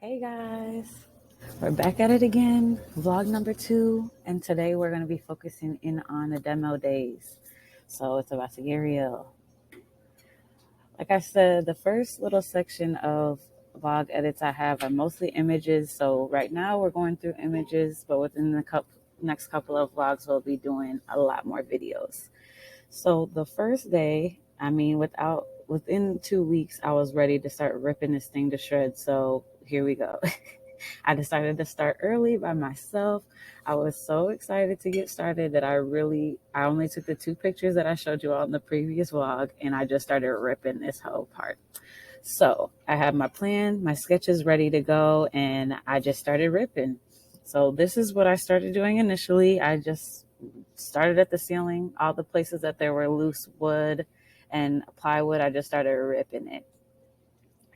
Hey guys, we're back at it again, vlog number 2, and today we're going to be focusing in on the demo days. So it's about to get real. Like I said, the first little section of vlog edits I have are mostly images. So right now we're going through images, but within the next couple of vlogs we'll be doing a lot more videos. So the first day, within 2 weeks, I was ready to start ripping this thing to shreds. So here we go. I decided to start early by myself. I was so excited to get started that I only took the 2 pictures that I showed you all in the previous vlog, and I just started ripping this whole part. So I had my plan, my sketches ready to go, and I just started ripping. So this is what I started doing initially. I just started at the ceiling, all the places that there were loose wood and plywood, I just started ripping it.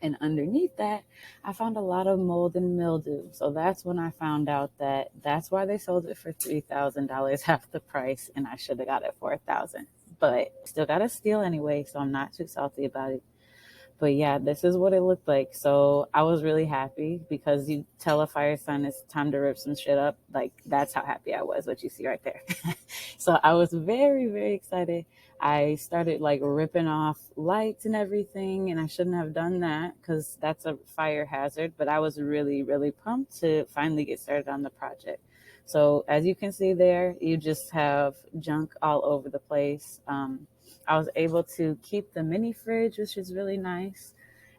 And underneath that, I found a lot of mold and mildew. So that's when I found out that that's why they sold it for $3,000, half the price, and I should have got it for $1,000. But still got a steal anyway, so I'm not too salty about it. But yeah, this is what it looked like. So I was really happy because you tell a fire sign it's time to rip some shit up. Like, that's how happy I was, what you see right there. So I was very, very excited. I started like ripping off lights and everything, and I shouldn't have done that because that's a fire hazard. But I was really, really pumped to finally get started on the project. So as you can see there, you just have junk all over the place. I was able to keep the mini fridge, which is really nice.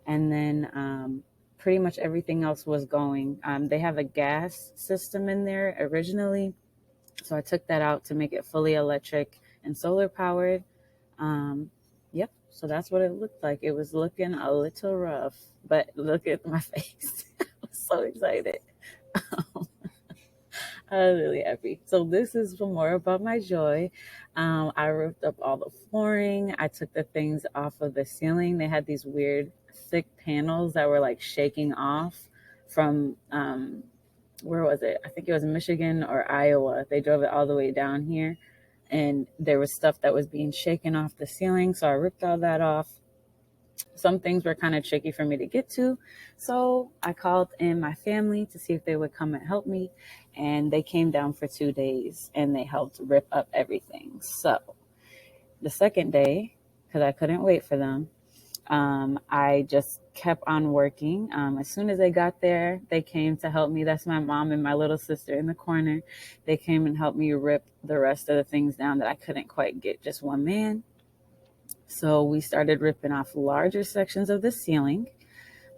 And then pretty much everything else was going. They have a gas system in there originally. So I took that out to make it fully electric and solar powered. Yep. So that's what it looked like. It was looking a little rough, but look at my face. I was so excited. I was really happy. So this is more about my joy. I ripped up all the flooring. I took the things off of the ceiling. They had these weird thick panels that were like shaking off from, where was it? I think it was Michigan or Iowa. They drove it all the way down here, and there was stuff that was being shaken off the ceiling. So I ripped all that off. Some things were kind of tricky for me to get to. So I called in my family to see if they would come and help me. And they came down for 2 days and they helped rip up everything. So the second day, because I couldn't wait for them, I just kept on working. As soon as they got there, they came to help me. That's my mom and my little sister in the corner. They came and helped me rip the rest of the things down that I couldn't quite get just one man. So we started ripping off larger sections of the ceiling.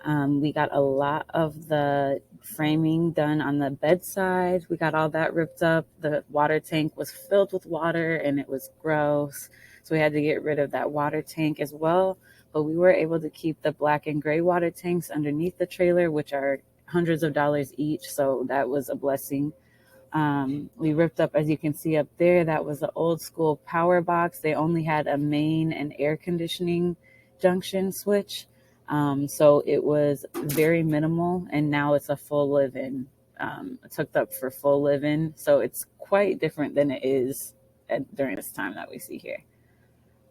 We got a lot of the framing done on the bedside. We got all that ripped up. The water tank was filled with water and it was gross. So we had to get rid of that water tank as well. But we were able to keep the black and gray water tanks underneath the trailer, which are hundreds of dollars each. So that was a blessing. We ripped up, as you can see up there, that was the old school power box. They only had a main and air conditioning junction switch. So it was very minimal, and now it's a full live-in. It's hooked up for full live-in. So it's quite different than it is during this time that we see here.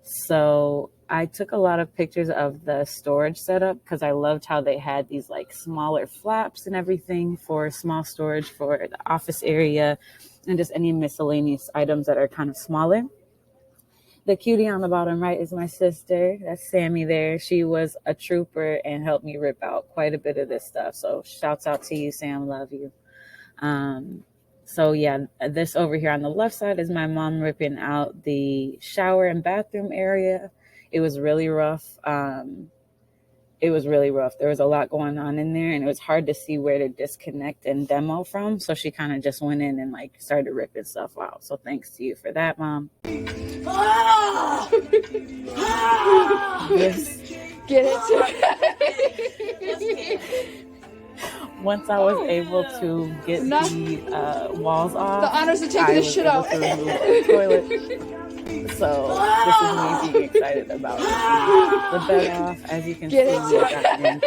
So I took a lot of pictures of the storage setup because I loved how they had these like smaller flaps and everything for small storage for the office area and just any miscellaneous items that are kind of smaller. The cutie on the bottom right is my sister. That's Sammy there. She was a trooper and helped me rip out quite a bit of this stuff. So shouts out to you, Sam. Love you. So yeah, this over here on the left side is my mom ripping out the shower and bathroom area. It was really rough. There was a lot going on in there, and it was hard to see where to disconnect and demo from. So she kind of just went in and like started ripping stuff out. So thanks to you for that, Mom. Get it? Once I was able to get the walls off, the honors of taking this shit out. To remove the toilet. So this is me being excited about the bed off. As you can see, we got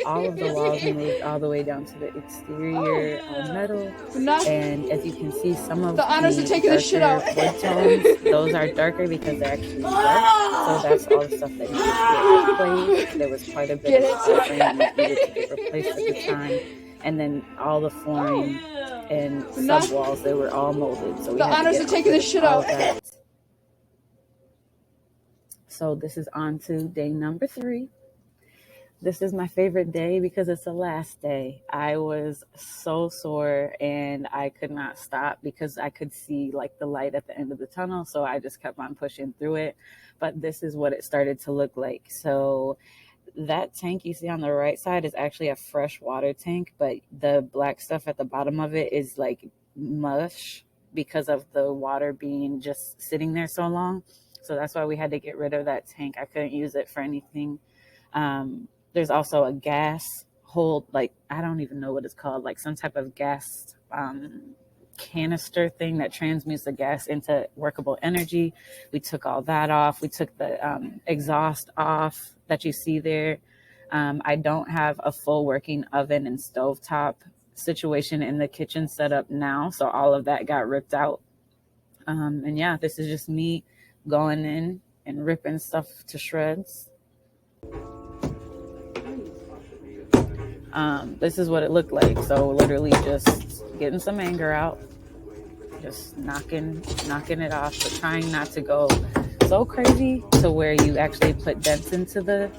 all of the walls moved all the way down to the exterior metal. And as you can see, some of the honors of taking this shit out. Wood tones, those are darker because they're actually dark. So that's all the stuff that needed to get replaced. There was quite a bit of frame that needed to get replaced at the time. And then all the flooring and Not sub walls, they were all molded. So we the had to honors of get taking rid this of shit all out. of that. So this is on to day number 3. This is my favorite day because it's the last day. I was so sore and I could not stop because I could see like the light at the end of the tunnel. So I just kept on pushing through it. But this is what it started to look like. So that tank you see on the right side is actually a fresh water tank, but the black stuff at the bottom of it is like mush because of the water being just sitting there so long. So that's why we had to get rid of that tank. I couldn't use it for anything. There's also a gas hold, like I don't even know what it's called, like some type of gas canister thing that transmutes the gas into workable energy. We took all that off. We took the exhaust off that you see there. I don't have a full working oven and stovetop situation in the kitchen set up now, so all of that got ripped out. And yeah, this is just me going in and ripping stuff to shreds. This is what it looked like. So literally just getting some anger out, just knocking it off, but trying not to go so crazy to where you actually put dents into the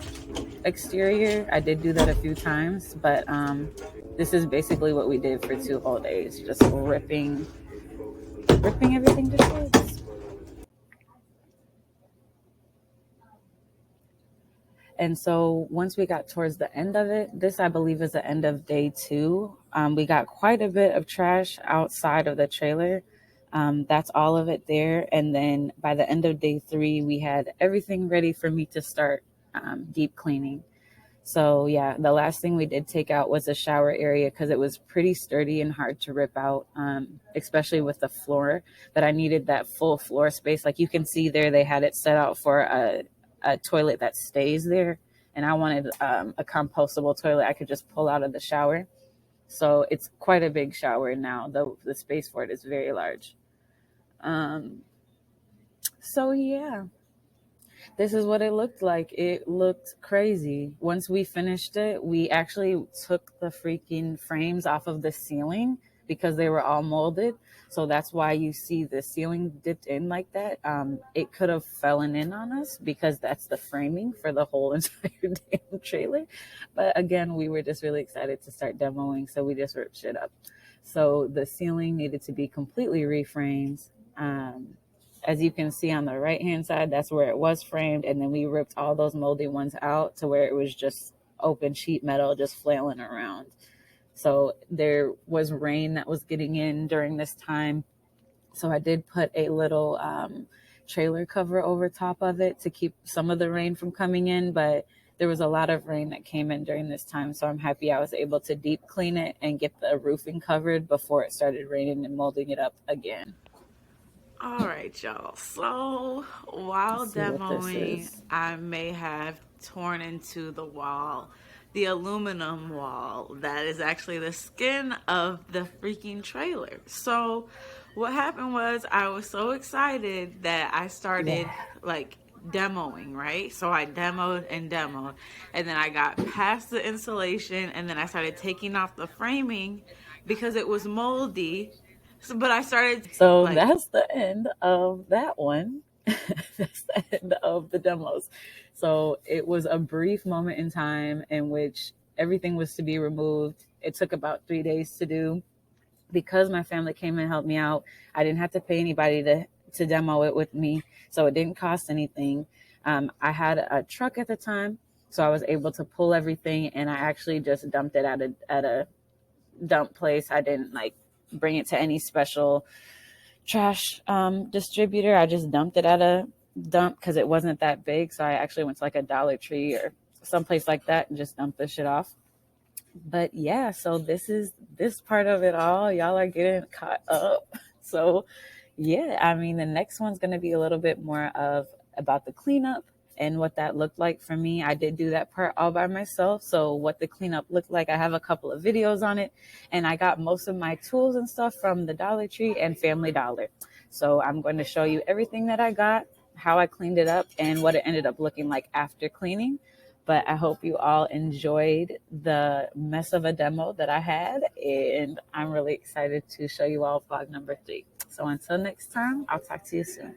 exterior. I did do that a few times, but this is basically what we did for 2 whole days, just ripping everything to shreds. And so once we got towards the end of it, this I believe is the end of day 2. We got quite a bit of trash outside of the trailer. That's all of it there. And then by the end of day 3, we had everything ready for me to start deep cleaning. So yeah, the last thing we did take out was the shower area because it was pretty sturdy and hard to rip out, especially with the floor. But I needed that full floor space. Like you can see there, they had it set out for a toilet that stays there. And I wanted a compostable toilet I could just pull out of the shower. So it's quite a big shower now. The space for it is very large. So yeah, this is what it looked like. It looked crazy. Once we finished it, we actually took the freaking frames off of the ceiling because they were all molded. So that's why you see the ceiling dipped in like that. It could have fallen in on us because that's the framing for the whole entire damn trailer. But again, we were just really excited to start demoing, so we just ripped shit up. So the ceiling needed to be completely reframed. As you can see on the right hand side, that's where it was framed. And then we ripped all those moldy ones out to where it was just open sheet metal, just flailing around. So there was rain that was getting in during this time. So I did put a little trailer cover over top of it to keep some of the rain from coming in. But there was a lot of rain that came in during this time. So I'm happy I was able to deep clean it and get the roofing covered before it started raining and molding it up again. All right, y'all. So while Let's see what this demoing, is. I may have torn into the wall, the aluminum wall that is actually the skin of the freaking trailer. So what happened was I was so excited that I started Yeah. like demoing, right? So I demoed, and then I got past the insulation, and then I started taking off the framing because it was moldy. So, but I started So like, that's the end of that one. That's the end of the demos. So it was a brief moment in time in which everything was to be removed. It took about 3 days to do. Because my family came and helped me out, I didn't have to pay anybody to demo it with me. So it didn't cost anything. I had a truck at the time, so I was able to pull everything, and I actually just dumped it at a dump place. I didn't like bring it to any special trash distributor. I just dumped it at a dump because it wasn't that big. So I actually went to like a Dollar Tree or someplace like that and just dumped the shit off. But yeah, so this is this part of it all. Y'all are getting caught up. So yeah, I mean, the next one's going to be a little bit more of about the cleanup and what that looked like for me. I did do that part all by myself. So what the cleanup looked like, I have a couple of videos on it, and I got most of my tools and stuff from the Dollar Tree and Family Dollar. So I'm going to show you everything that I got, how I cleaned it up, and what it ended up looking like after cleaning. But I hope you all enjoyed the mess of a demo that I had, and I'm really excited to show you all vlog number 3. So until next time, I'll talk to you soon.